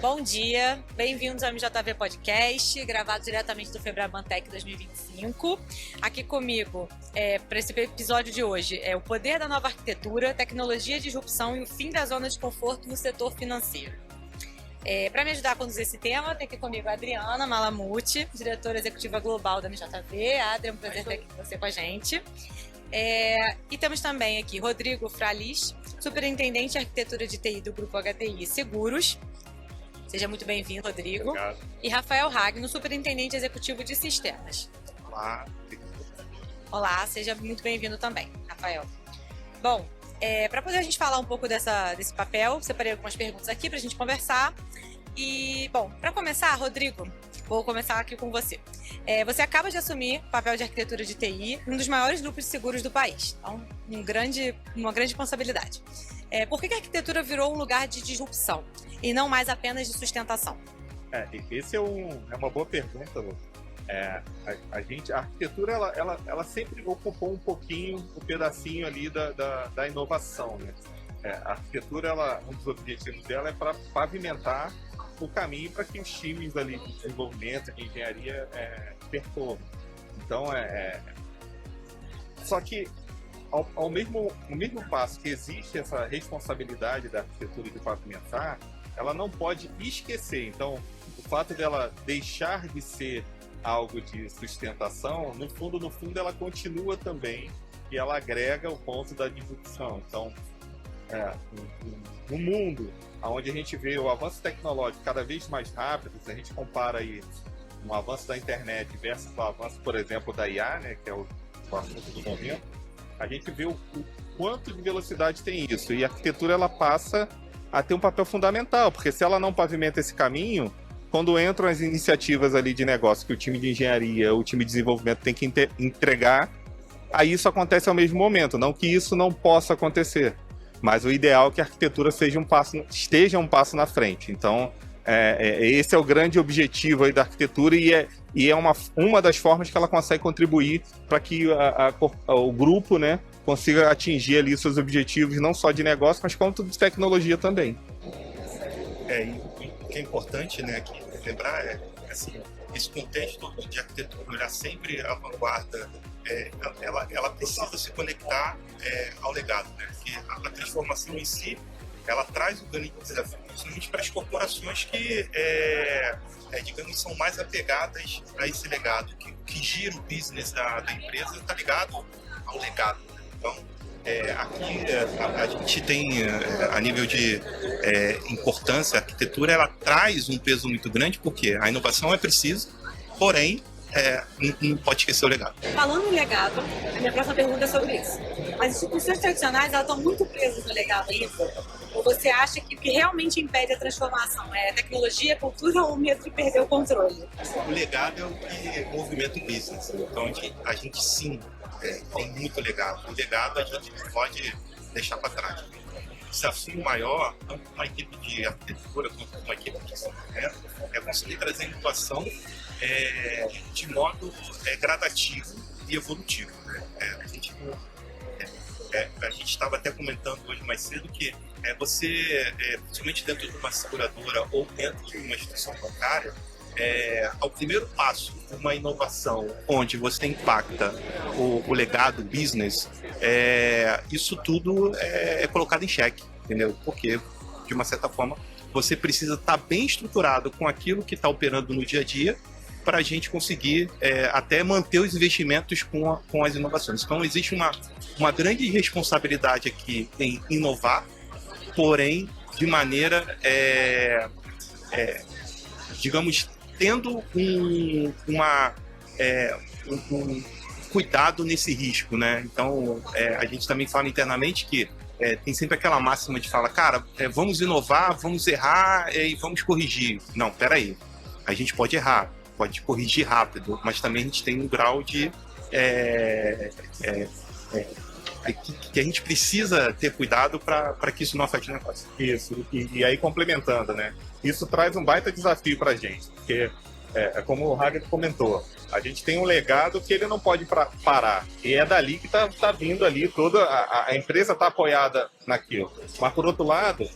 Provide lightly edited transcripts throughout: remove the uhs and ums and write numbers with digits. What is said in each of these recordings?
Bom dia, bem-vindos ao MJV Podcast, gravado diretamente do Febrabantec 2025. Aqui comigo, para esse episódio de hoje, é o poder da nova arquitetura, tecnologia, disrupção e o fim da zona de conforto no setor financeiro. Para me ajudar a conduzir esse tema, tem aqui comigo a Adriana Malamuti, diretora executiva global da MJV. Adri, é um prazer ter aqui você com a gente. E temos também aqui Rodrigo Fralis, superintendente de arquitetura de TI do Grupo HTI Seguros. Seja muito bem-vindo, Rodrigo. Obrigado. E Rafael Ragno, superintendente executivo de sistemas. Olá. Olá, seja muito bem-vindo também, Rafael. Bom, para poder a gente falar um pouco desse papel, separei algumas perguntas aqui para a gente conversar. E, bom, para começar, Rodrigo, vou começar aqui com você. Você acaba de assumir o papel de arquitetura de TI, um dos maiores grupos de seguros do país. Então, uma grande responsabilidade. Por que a arquitetura virou um lugar de disrupção e não mais apenas de sustentação? Esse é uma boa pergunta, Lu. A arquitetura ela sempre ocupou um pouquinho, um pedacinho ali da inovação, né? A arquitetura, um dos objetivos dela é para pavimentar o caminho para que os times ali de desenvolvimento, de engenharia percorram. Então, só que ao mesmo passo que existe essa responsabilidade da arquitetura de pavimentar, ela não pode esquecer. Então, o fato dela deixar de ser algo de sustentação, no fundo, ela continua também e ela agrega o ponto da disrupção. Então, no mundo onde a gente vê o avanço tecnológico cada vez mais rápido, se a gente compara aí um avanço da internet versus o avanço, por exemplo, da IA, né, que é o assunto do momento, a gente vê o quanto de velocidade tem isso. E a arquitetura ela passa a ter um papel fundamental, porque se ela não pavimenta esse caminho, quando entram as iniciativas ali de negócio que o time de engenharia, o time de desenvolvimento tem que entregar, aí isso acontece ao mesmo momento. Não que isso não possa acontecer, mas o ideal é que a arquitetura esteja um passo na frente. Então, esse é o grande objetivo aí da arquitetura e é uma das formas que ela consegue contribuir para que o grupo, né, consiga atingir ali seus objetivos, não só de negócio, mas quanto de tecnologia também. O que é importante, né, aqui lembrar assim, esse contexto de arquitetura olhar sempre a vanguarda, ela precisa se conectar ao legado, né? Porque a transformação em si, ela traz o grande desafio, principalmente para as corporações que, digamos, são mais apegadas a esse legado, que gira o business da empresa está ligado ao legado. Então, aqui a gente tem, a nível de importância, a arquitetura ela traz um peso muito grande, porque a inovação é preciso, porém, não pode esquecer o legado. Falando em legado, a minha próxima pergunta é sobre isso. As instituições tradicionais elas estão muito presas no legado ainda? Ou você acha que o que realmente impede a transformação é tecnologia, cultura ou medo de perder o controle? O legado é o que movimenta o business. Então, a gente sim tem muito legado. O legado a gente não pode deixar para trás. O desafio maior, tanto para uma equipe de arquitetura quanto para uma equipe de desenvolvimento, é conseguir trazer inovação de modo gradativo e evolutivo. Né? A gente estava até comentando hoje mais cedo que você, principalmente dentro de uma seguradora ou dentro de uma instituição bancária, ao primeiro passo de uma inovação onde você impacta o legado, o business, isso tudo é colocado em xeque, entendeu? Porque, de uma certa forma, você precisa estar bem estruturado com aquilo que está operando no dia a dia para a gente conseguir até manter os investimentos com as inovações. Então, existe uma grande responsabilidade aqui em inovar, porém, de maneira, digamos, tendo um cuidado nesse risco, né? Então, a gente também fala internamente que tem sempre aquela máxima de falar, cara, vamos inovar, vamos errar e vamos corrigir. Não, peraí, a gente pode errar, pode corrigir rápido, mas também a gente tem um grau de que a gente precisa ter cuidado para que isso não afete o negócio. Isso, e aí complementando, né? Isso traz um baita desafio para a gente, porque, como o Hager comentou, a gente tem um legado que ele não pode parar, e é dali que tá vindo ali, toda a empresa está apoiada naquilo. Mas, por outro lado,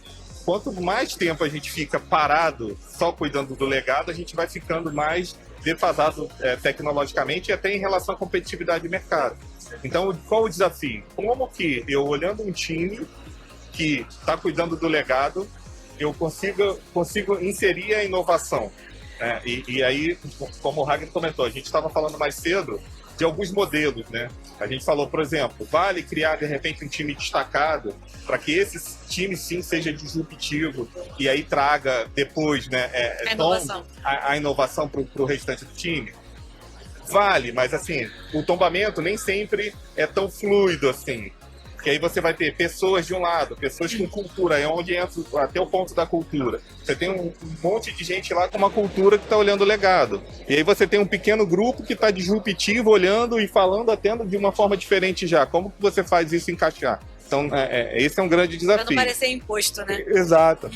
quanto mais tempo a gente fica parado só cuidando do legado, a gente vai ficando mais defasado tecnologicamente e até em relação à competitividade de mercado. Então, qual o desafio? Como que eu, olhando um time que está cuidando do legado, eu consigo inserir a inovação? E aí, como o Ragnar comentou, a gente estava falando mais cedo de alguns modelos, né? A gente falou, por exemplo, vale criar de repente um time destacado para que esse time sim seja disruptivo e aí traga depois, né, a inovação para o restante do time? Vale, mas assim, o tombamento nem sempre é tão fluido assim. Porque aí você vai ter pessoas de um lado, pessoas com cultura, é onde entra até o ponto da cultura. Você tem um monte de gente lá com uma cultura que está olhando o legado. E aí você tem um pequeno grupo que está disruptivo, olhando e falando até de uma forma diferente já. Como que você faz isso encaixar? Então, esse é um grande desafio. Para não parecer imposto, né? Exato.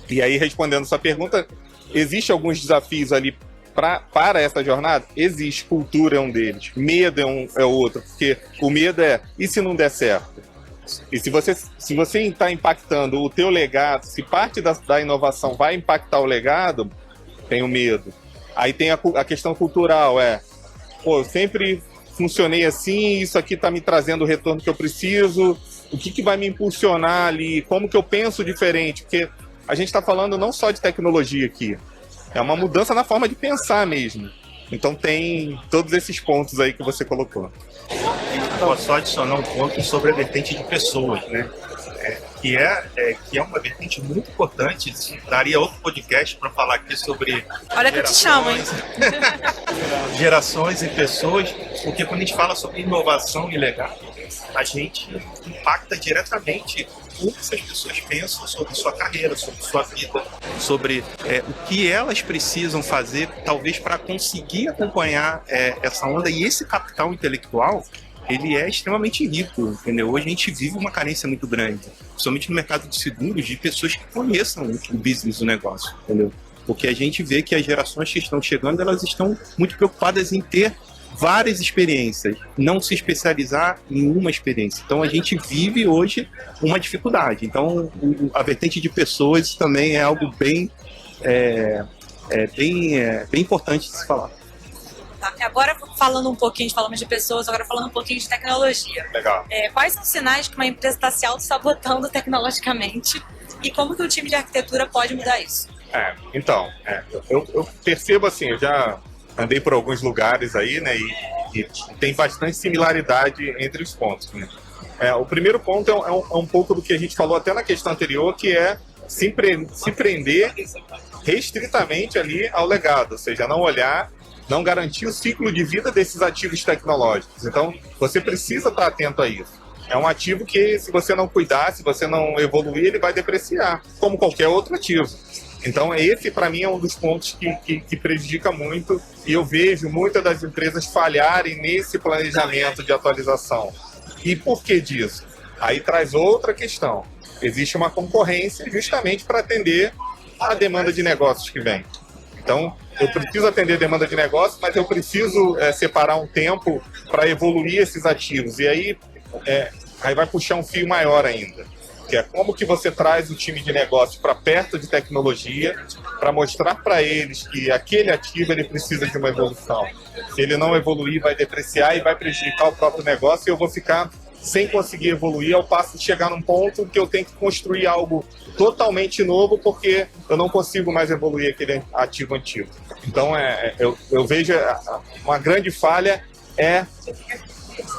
E aí, respondendo sua pergunta, existe alguns desafios ali para essa jornada? Existe. Cultura é um deles. Medo é outro. Porque o medo e se não der certo? E se você está impactando o teu legado, se parte da inovação vai impactar o legado, tem o medo. Aí tem a questão cultural, eu sempre funcionei assim, isso aqui está me trazendo o retorno que eu preciso, o que vai me impulsionar ali, como que eu penso diferente, porque a gente está falando não só de tecnologia aqui, é uma mudança na forma de pensar mesmo. Então tem todos esses pontos aí que você colocou. Vou só adicionar um ponto sobre a vertente de pessoas, né? Que é uma vertente muito importante. Daria outro podcast para falar aqui sobre Olha que eu te chamo, hein? Gerações e pessoas, porque quando a gente fala sobre inovação e legado, a gente impacta diretamente o que essas pessoas pensam sobre sua carreira, sobre sua vida, sobre o que elas precisam fazer, talvez, para conseguir acompanhar essa onda. E esse capital intelectual, ele é extremamente rico, entendeu? Hoje a gente vive uma carência muito grande, principalmente no mercado de seguros, de pessoas que conheçam o business do negócio, entendeu? Porque a gente vê que as gerações que estão chegando, elas estão muito preocupadas em ter várias experiências, não se especializar em uma experiência. Então a gente vive hoje uma dificuldade. Então a vertente de pessoas também é algo bem importante de se falar. Tá. Agora falando um pouquinho, falamos de pessoas, agora falando um pouquinho de tecnologia. Legal. Quais são os sinais que uma empresa está se auto-sabotando tecnologicamente e como que o time de arquitetura pode mudar isso? Eu percebo assim, eu já andei por alguns lugares aí, né, e tem bastante similaridade entre os pontos, né? O primeiro ponto é um pouco do que a gente falou até na questão anterior, que é se prender restritamente ali ao legado, ou seja, não olhar, não garantir o ciclo de vida desses ativos tecnológicos. Então, você precisa estar atento a isso. É um ativo que, se você não cuidar, se você não evoluir, ele vai depreciar, como qualquer outro ativo. Então, esse, para mim, é um dos pontos que prejudica muito, e eu vejo muitas das empresas falharem nesse planejamento de atualização. E por que disso? Aí traz outra questão. Existe uma concorrência justamente para atender a demanda de negócios que vem. Então, eu preciso atender a demanda de negócio, mas eu preciso separar um tempo para evoluir esses ativos. E aí vai puxar um fio maior ainda, que é como que você traz o time de negócio para perto de tecnologia, para mostrar para eles que aquele ativo ele precisa de uma evolução. Se ele não evoluir, vai depreciar e vai prejudicar o próprio negócio, e eu vou ficar sem conseguir evoluir, ao passo de chegar num ponto que eu tenho que construir algo totalmente novo, porque eu não consigo mais evoluir aquele ativo antigo. Então, eu vejo uma grande falha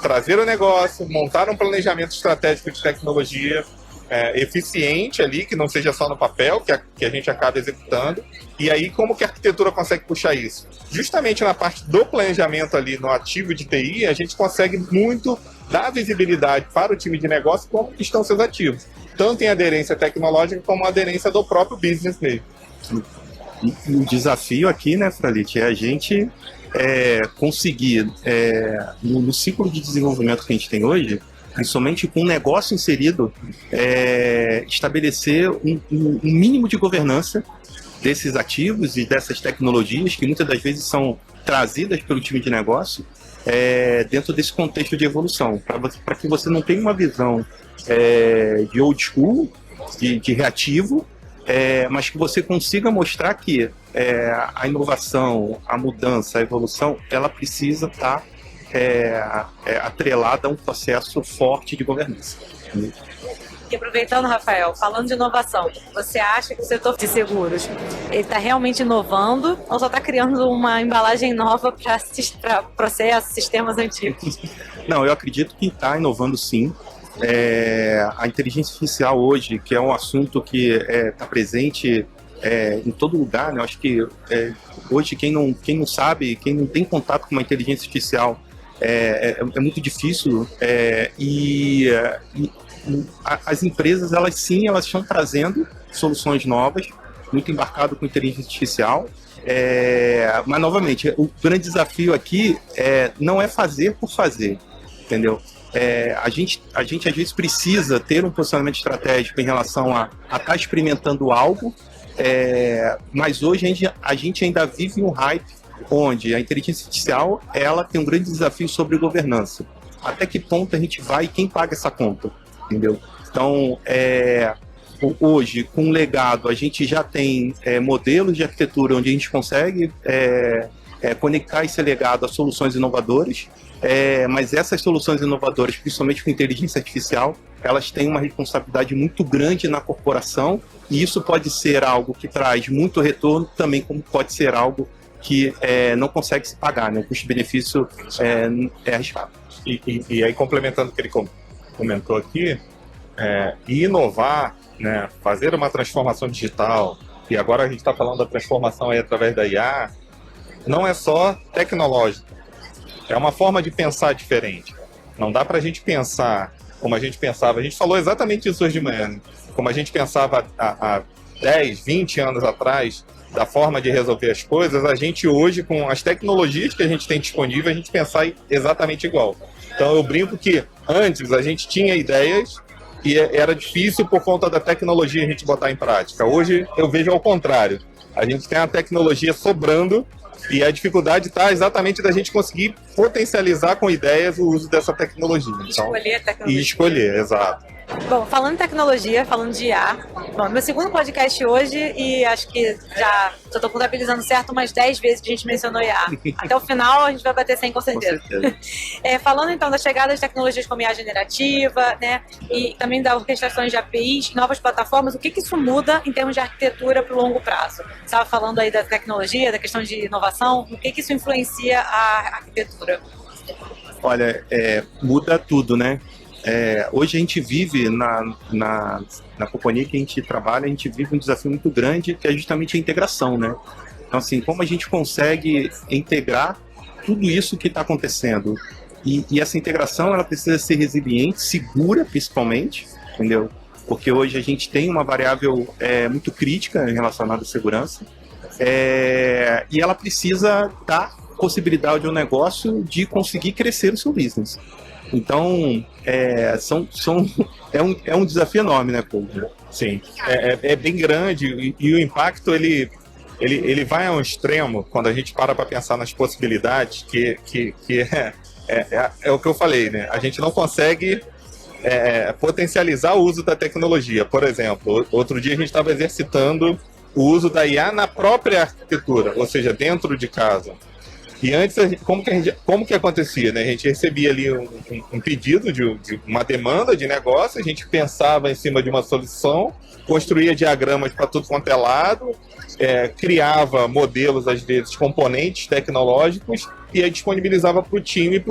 trazer o negócio, montar um planejamento estratégico de tecnologia eficiente ali, que não seja só no papel, que a gente acaba executando. E aí, como que a arquitetura consegue puxar isso? Justamente na parte do planejamento ali, no ativo de TI, a gente consegue muito dar visibilidade para o time de negócio como estão seus ativos, tanto em aderência tecnológica como aderência do próprio business mesmo. O desafio aqui, né, Fralit, é a gente conseguir, no ciclo de desenvolvimento que a gente tem hoje, principalmente com o negócio inserido, estabelecer um mínimo de governança desses ativos e dessas tecnologias que muitas das vezes são trazidas pelo time de negócio dentro desse contexto de evolução, para que você não tenha uma visão de old school, de reativo, mas que você consiga mostrar que a inovação, a mudança, a evolução, ela precisa estar atrelada a um processo forte de governança. E aproveitando, Rafael, falando de inovação, você acha que o setor de seguros ele está realmente inovando ou só está criando uma embalagem nova para processos, sistemas antigos? Não, eu acredito que está inovando sim. A inteligência artificial hoje, que é um assunto que está presente em todo lugar, né? Eu acho que hoje quem não sabe, quem não tem contato com uma inteligência artificial é muito difícil as empresas, elas estão trazendo soluções novas, muito embarcado com inteligência artificial, mas novamente, o grande desafio aqui não é fazer por fazer, entendeu? A gente às vezes precisa ter um posicionamento estratégico em relação a estar experimentando algo, mas hoje a gente ainda vive um hype onde a inteligência artificial ela tem um grande desafio sobre governança. Até que ponto a gente vai e quem paga essa conta? Entendeu? Então, hoje, com o legado, a gente já tem modelos de arquitetura onde a gente consegue conectar esse legado a soluções inovadoras, mas essas soluções inovadoras, principalmente com inteligência artificial, elas têm uma responsabilidade muito grande na corporação, e isso pode ser algo que traz muito retorno, também como pode ser algo que não consegue se pagar, né? O custo-benefício é arriscado. E aí, complementando o que ele comentou aqui, inovar, né, fazer uma transformação digital, e agora a gente está falando da transformação aí através da IA, não é só tecnológico, é uma forma de pensar diferente. Não dá para a gente pensar como a gente pensava, a gente falou exatamente isso hoje de manhã, né? Como a gente pensava há 10, 20 anos atrás, da forma de resolver as coisas, a gente hoje, com as tecnologias que a gente tem disponível, a gente pensar exatamente igual. Então eu brinco que antes a gente tinha ideias e era difícil por conta da tecnologia a gente botar em prática. Hoje eu vejo ao contrário. A gente tem a tecnologia sobrando e a dificuldade está exatamente da gente conseguir potencializar com ideias o uso dessa tecnologia. Então, escolher a tecnologia. E escolher, exato. Bom, falando em tecnologia, falando de IA, meu segundo podcast hoje, e acho que já estou contabilizando certo, umas 10 vezes que a gente mencionou IA. Até o final a gente vai bater 100 com certeza. Falando então da chegada de tecnologias como IA generativa, né, e também da orquestração de APIs, novas plataformas, o que isso muda em termos de arquitetura para o longo prazo? Você estava falando aí da tecnologia, da questão de inovação, o que isso influencia a arquitetura? Olha, muda tudo, né? Hoje a gente vive na companhia que a gente trabalha, a gente vive um desafio muito grande, que é justamente a integração, né? Então, assim, como a gente consegue integrar tudo isso que está acontecendo? E essa integração, ela precisa ser resiliente, segura, principalmente, entendeu? Porque hoje a gente tem uma variável muito crítica relacionada à segurança, e ela precisa dar possibilidade ao negócio de conseguir crescer o seu business. Então, é um desafio enorme, né, Paulo? Sim, é bem grande e o impacto ele vai a um extremo quando a gente para pensar nas possibilidades que é o que eu falei, né? A gente não consegue potencializar o uso da tecnologia. Por exemplo, outro dia a gente estava exercitando o uso da IA na própria arquitetura, ou seja, dentro de casa. E antes, como que acontecia, né? A gente recebia ali um pedido de uma demanda de negócio, a gente pensava em cima de uma solução, construía diagramas para tudo quanto é lado, criava modelos, às vezes, componentes tecnológicos e aí disponibilizava para o time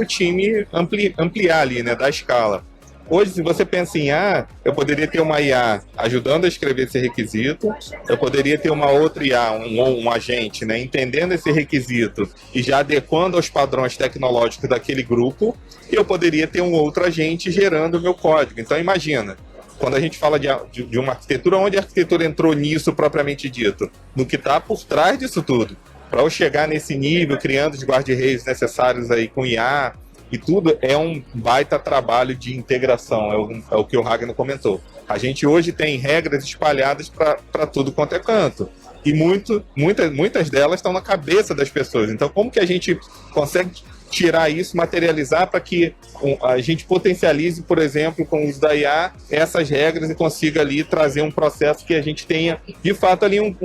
ampliar ali, né, da escala. Hoje, se você pensa em IA, eu poderia ter uma IA ajudando a escrever esse requisito, eu poderia ter uma outra IA, um agente, né, entendendo esse requisito e já adequando aos padrões tecnológicos daquele grupo, e eu poderia ter um outro agente gerando o meu código. Então, imagina, quando a gente fala de uma arquitetura, onde a arquitetura entrou nisso propriamente dito? No que está por trás disso tudo. Para eu chegar nesse nível, criando os guarda-reis necessários aí com IA, e tudo é um baita trabalho de integração, é o que o Ragnar comentou. A gente hoje tem regras espalhadas para tudo quanto é canto. E muitas delas estão na cabeça das pessoas. Então, como que a gente consegue tirar isso, materializar para que a gente potencialize, por exemplo, com o uso da IA, essas regras e consiga ali trazer um processo que a gente tenha, de fato, ali um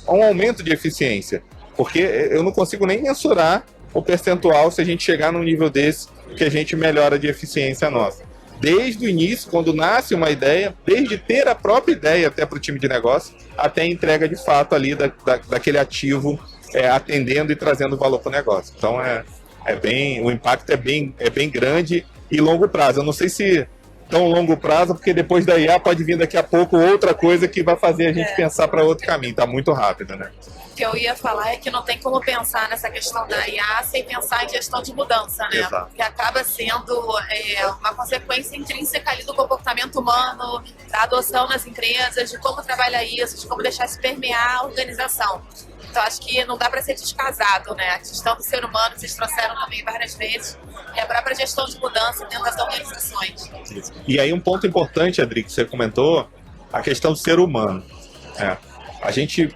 aumento de eficiência. Porque eu não consigo nem mensurar o percentual se a gente chegar num nível desse que a gente melhora de eficiência nossa. Desde o início, quando nasce uma ideia, desde ter a própria ideia até para o time de negócio, até a entrega de fato ali daquele ativo atendendo e trazendo valor para o negócio. Então, o impacto é bem grande e longo prazo. Eu não sei se tão longo prazo, porque depois da IA pode vir daqui a pouco outra coisa que vai fazer a gente pensar para outro caminho. Está muito rápido, né? O que eu ia falar é que não tem como pensar nessa questão da IA sem pensar em gestão de mudança, né? Exato. Porque acaba sendo uma consequência intrínseca ali do comportamento humano, da adoção nas empresas, de como trabalhar isso, de como deixar se permear a organização. Então, acho que não dá para ser descasado, né? A questão do ser humano, vocês trouxeram também várias vezes, e a própria gestão de mudança dentro das organizações. E aí um ponto importante, Adri, que você comentou, a questão do ser humano. A gente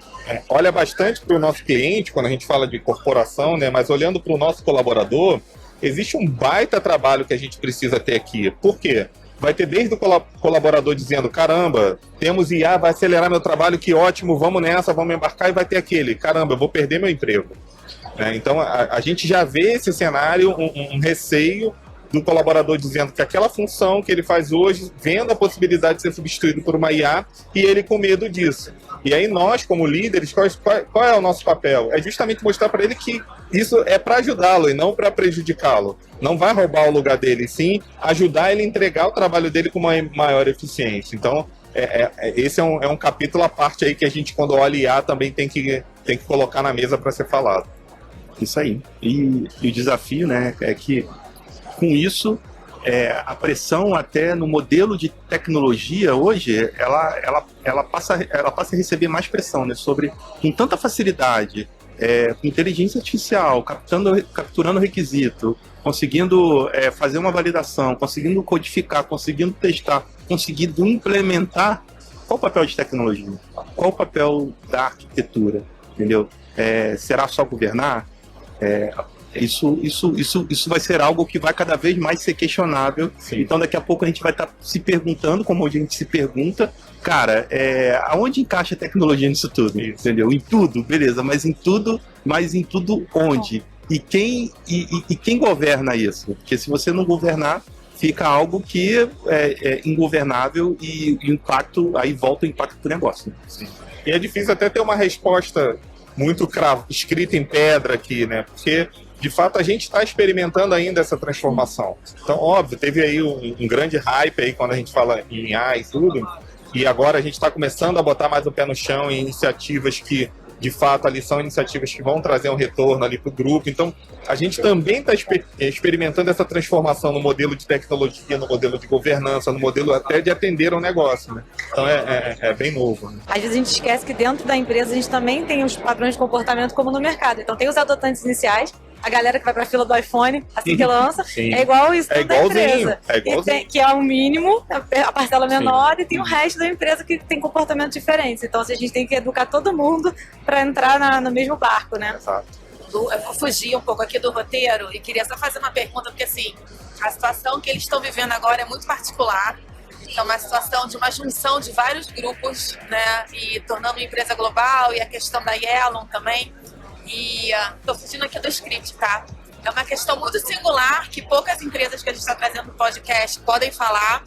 olha bastante para o nosso cliente, quando a gente fala de corporação, né? Mas olhando para o nosso colaborador, existe um baita trabalho que a gente precisa ter aqui. Por quê? Vai ter desde o colaborador dizendo, caramba, temos IA, vai acelerar meu trabalho, que ótimo, vamos nessa, vamos embarcar, e vai ter aquele, caramba, eu vou perder meu emprego. Então, a gente já vê esse cenário, um receio do colaborador dizendo que aquela função que ele faz hoje, vendo a possibilidade de ser substituído por uma IA, e ele com medo disso. E aí nós, como líderes, qual é o nosso papel? É justamente mostrar para ele que isso é para ajudá-lo e não para prejudicá-lo. Não vai roubar o lugar dele, sim ajudar ele a entregar o trabalho dele com uma maior eficiência. Então, esse é um capítulo à parte aí que a gente, quando olha IA, também tem que colocar na mesa para ser falado. Isso aí. E o desafio, né, é que com isso, a pressão até no modelo de tecnologia hoje, ela passa a receber mais pressão, né, com tanta facilidade, com inteligência artificial, capturando requisito, conseguindo fazer uma validação, conseguindo codificar, conseguindo testar, conseguindo implementar. Qual o papel de tecnologia? Qual o papel da arquitetura? Entendeu? Será só governar? Isso vai ser algo que vai cada vez mais ser questionável. Sim. Então daqui a pouco a gente vai estar se perguntando, como a gente se pergunta, cara, aonde encaixa a tecnologia nisso tudo? Isso. Entendeu? Em tudo, beleza, mas em tudo onde? E quem governa isso? Porque se você não governar, fica algo que é ingovernável e o impacto, aí volta o impacto do negócio. Sim. E é difícil até ter uma resposta muito escrita em pedra aqui, né? Porque de fato a gente está experimentando ainda essa transformação. Então, óbvio, teve aí um grande hype aí quando a gente fala em IA e tudo, e agora a gente está começando a botar mais o pé no chão em iniciativas que, de fato, ali são iniciativas que vão trazer um retorno ali para o grupo. Então, a gente também está experimentando essa transformação no modelo de tecnologia, no modelo de governança, no modelo até de atender ao negócio, né? Então, é bem novo. Né? Às vezes a gente esquece que dentro da empresa a gente também tem os padrões de comportamento como no mercado. Então, tem os adotantes iniciais, a galera que vai para a fila do iPhone assim que lança, é igual isso da empresa. Que é o mínimo, a parcela menor, sim, e tem o resto da empresa que tem comportamentos diferentes. Então, a gente tem que educar todo mundo para entrar no mesmo barco, né? Exato. Eu vou fugir um pouco aqui do roteiro e queria só fazer uma pergunta, porque assim, a situação que eles estão vivendo agora é muito particular. É uma situação de uma junção de vários grupos, né? E tornando uma empresa global, e a questão da Yellow também. E estou fugindo aqui do script, tá? É uma questão muito singular que poucas empresas que a gente está trazendo no podcast podem falar.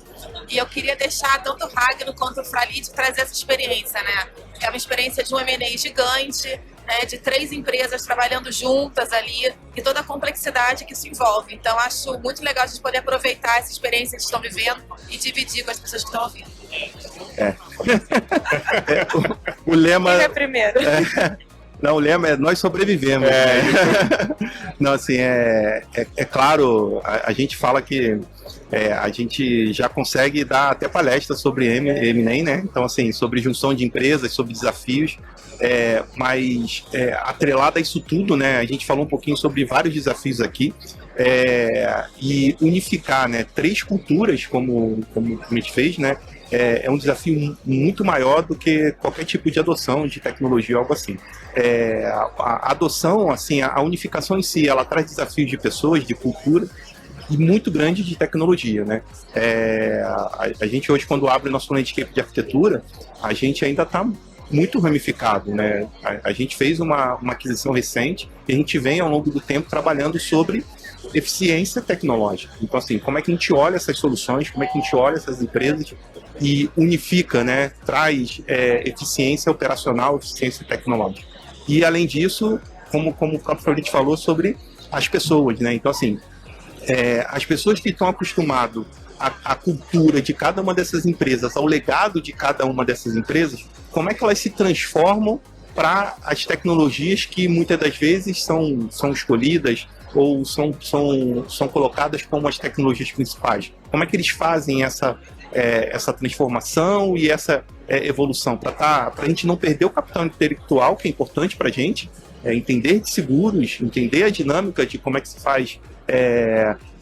E eu queria deixar tanto o Ragno quanto o Fralid trazer essa experiência, né? É uma experiência de um M&A gigante, né? De 3 empresas trabalhando juntas ali e toda a complexidade que isso envolve. Então, acho muito legal a gente poder aproveitar essa experiência que eles estão vivendo e dividir com as pessoas que estão ouvindo. O lema... Quem é primeiro? Não, o lema é nós sobrevivemos. Não, assim, é claro, a gente fala que a gente já consegue dar até palestra sobre M&A, né? Então, assim, sobre junção de empresas, sobre desafios, mas atrelado a isso tudo, né? A gente falou um pouquinho sobre vários desafios aqui, e unificar, né, 3 culturas, como a gente fez, né? é um desafio muito maior do que qualquer tipo de adoção de tecnologia ou algo assim. A adoção, assim, a unificação em si, ela traz desafios de pessoas, de cultura, e muito grande de tecnologia, né? A gente hoje, quando abre nosso landscape de arquitetura, a gente ainda está muito ramificado, né? A gente fez uma aquisição recente e a gente vem, ao longo do tempo, trabalhando sobre eficiência tecnológica. Então, assim, como é que a gente olha essas soluções, como é que a gente olha essas empresas e unifica, né? Traz eficiência operacional, eficiência tecnológica. E, além disso, como o próprio Floride falou, sobre as pessoas, né? Então, assim, as pessoas que estão acostumadas à cultura de cada uma dessas empresas, ao legado de cada uma dessas empresas, como é que elas se transformam para as tecnologias que muitas das vezes são escolhidas ou são colocadas como as tecnologias principais? Como é que eles fazem essa transformação e essa evolução para a gente não perder o capital intelectual, que é importante para a gente, entender de seguros, entender a dinâmica de como é que se faz,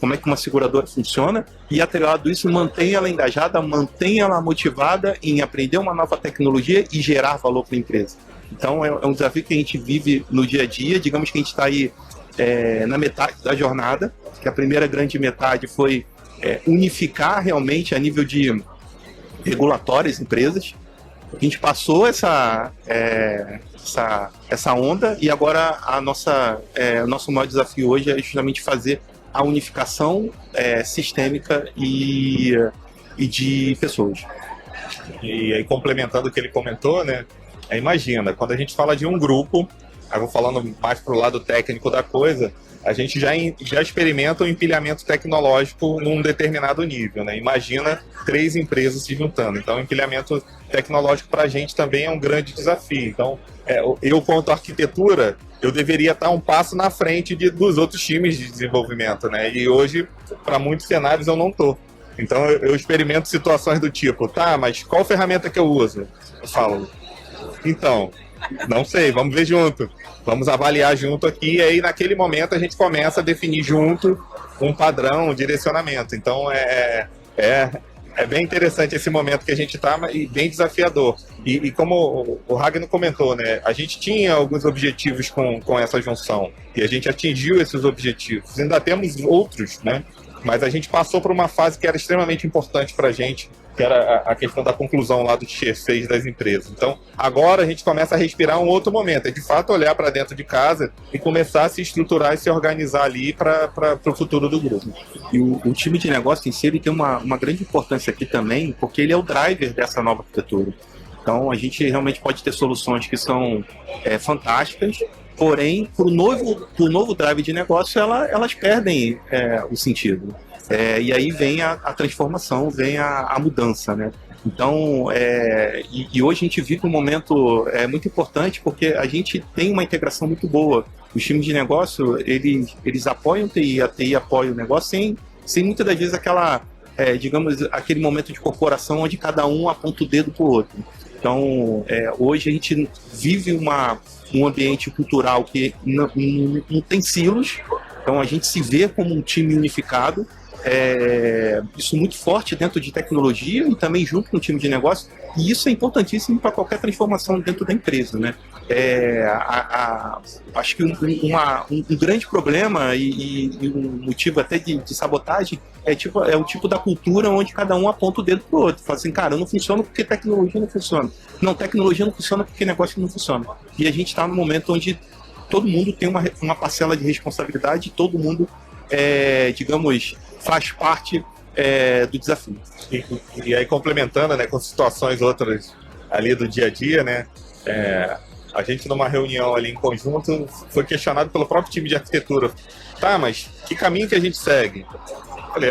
como é que uma seguradora funciona, e atrelado isso, mantém ela engajada, mantém ela motivada em aprender uma nova tecnologia e gerar valor para a empresa. Então é um desafio que a gente vive no dia a dia. Digamos que a gente está aí na metade da jornada, que a primeira grande metade foi unificar realmente a nível de regulatório as empresas. A gente passou essa onda, e agora o nosso maior desafio hoje é justamente fazer a unificação sistêmica e de pessoas. E aí, complementando o que ele comentou, né? Imagina, quando a gente fala de um grupo, eu vou falando mais para o lado técnico da coisa, a gente já experimenta o empilhamento tecnológico num determinado nível, né? Imagina 3 empresas se juntando. Então, o empilhamento tecnológico para a gente também é um grande desafio. Então, eu, quanto arquitetura, eu deveria estar um passo na frente dos outros times de desenvolvimento, né? E hoje, para muitos cenários, eu não estou. Então, eu experimento situações do tipo, tá, mas qual ferramenta que eu uso? Eu falo, então, não sei, vamos ver junto. Vamos avaliar junto aqui, e aí naquele momento a gente começa a definir junto um padrão, um direcionamento. Então é bem interessante esse momento que a gente está, e bem desafiador. E como o Ragnar comentou, né, a gente tinha alguns objetivos com essa junção, e a gente atingiu esses objetivos. Ainda temos outros, né? Mas a gente passou por uma fase que era extremamente importante para a gente, que era a questão da conclusão lá do Tier 6 das empresas. Então, agora a gente começa a respirar um outro momento, é de fato olhar para dentro de casa e começar a se estruturar e se organizar ali para o futuro do grupo. E o time de negócio em si, ele tem uma grande importância aqui também, porque ele é o driver dessa nova arquitetura. Então, a gente realmente pode ter soluções que são fantásticas, porém, para o novo drive de negócio, elas perdem o sentido. E aí vem a transformação, vem a mudança, né? Então, e hoje a gente vive um momento muito importante, porque a gente tem uma integração muito boa. Os times de negócio, eles apoiam o TI, a TI apoia o negócio, sem muitas das vezes digamos, aquele momento de corporação onde cada um aponta o dedo para o outro. Então, hoje a gente vive um ambiente cultural que não tem silos, então a gente se vê como um time unificado, isso muito forte dentro de tecnologia e também junto com o time de negócio, e isso é importantíssimo para qualquer transformação dentro da empresa, né? Acho que um grande problema e um motivo até de sabotagem é o tipo da cultura onde cada um aponta o dedo pro outro. Fala assim, cara, não funciona porque tecnologia não funciona. Não, tecnologia não funciona porque negócio não funciona. E a gente está num momento onde todo mundo tem uma parcela de responsabilidade, todo mundo, digamos, faz parte do desafio. E aí, complementando, né, com situações outras ali do dia a dia, né, a gente numa reunião ali em conjunto foi questionado pelo próprio time de arquitetura. Tá, mas que caminho que a gente segue? Eu falei,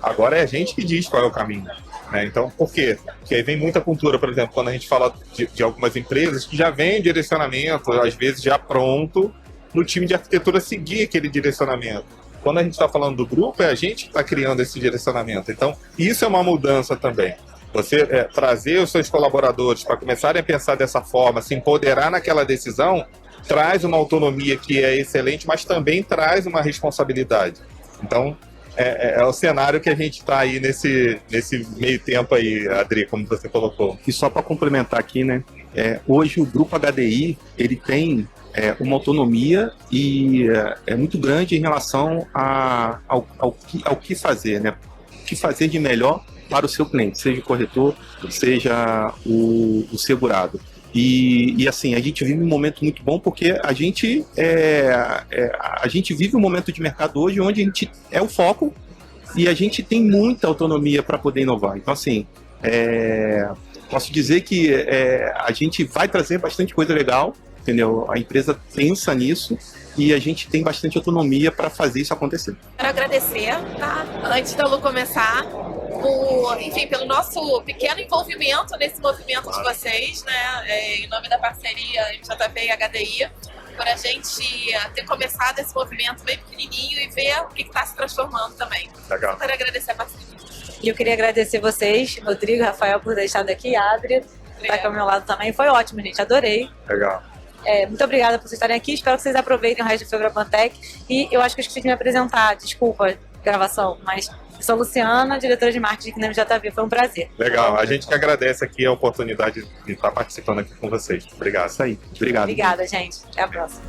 agora é a gente que diz qual é o caminho. Né? Então, por quê? Porque aí vem muita cultura, por exemplo, quando a gente fala de algumas empresas que já vem direcionamento, às vezes já pronto, no time de arquitetura seguir aquele direcionamento. Quando a gente está falando do grupo, é a gente que está criando esse direcionamento. Então, isso é uma mudança também. Você trazer os seus colaboradores para começarem a pensar dessa forma, se empoderar naquela decisão, traz uma autonomia que é excelente, mas também traz uma responsabilidade. Então, é o cenário que a gente está aí nesse meio tempo aí, Adri, como você colocou. E só para complementar aqui, né? Hoje o grupo HDI ele tem uma autonomia e é muito grande em relação ao que fazer, né? O que fazer de melhor para o seu cliente, seja o corretor, seja o segurado. E assim, a gente vive um momento muito bom porque a gente vive um momento de mercado hoje onde a gente é o foco e a gente tem muita autonomia para poder inovar. Então, assim, posso dizer que a gente vai trazer bastante coisa legal, entendeu? A empresa pensa nisso e a gente tem bastante autonomia para fazer isso acontecer. Quero agradecer, tá? Antes da Lu começar, pelo nosso pequeno envolvimento nesse movimento de vocês, né? Em nome da parceria MJP e HDI, por a gente ter começado esse movimento bem pequenininho e ver o que está se transformando também. Legal. Quero agradecer a parceria. E eu queria agradecer vocês, Rodrigo, Rafael, por ter estado aqui, Adri, tá aqui ao meu lado também. Foi ótimo, gente, adorei. Legal. Muito obrigada por vocês estarem aqui, espero que vocês aproveitem o resto do Febrabantec. E eu acho que eu esqueci de me apresentar, desculpa, gravação, mas eu sou Luciana, diretora de marketing aqui na MJV, foi um prazer. Legal, a gente que agradece aqui a oportunidade de estar participando aqui com vocês. Obrigado. Isso aí, obrigado. Obrigada, gente. Até a próxima.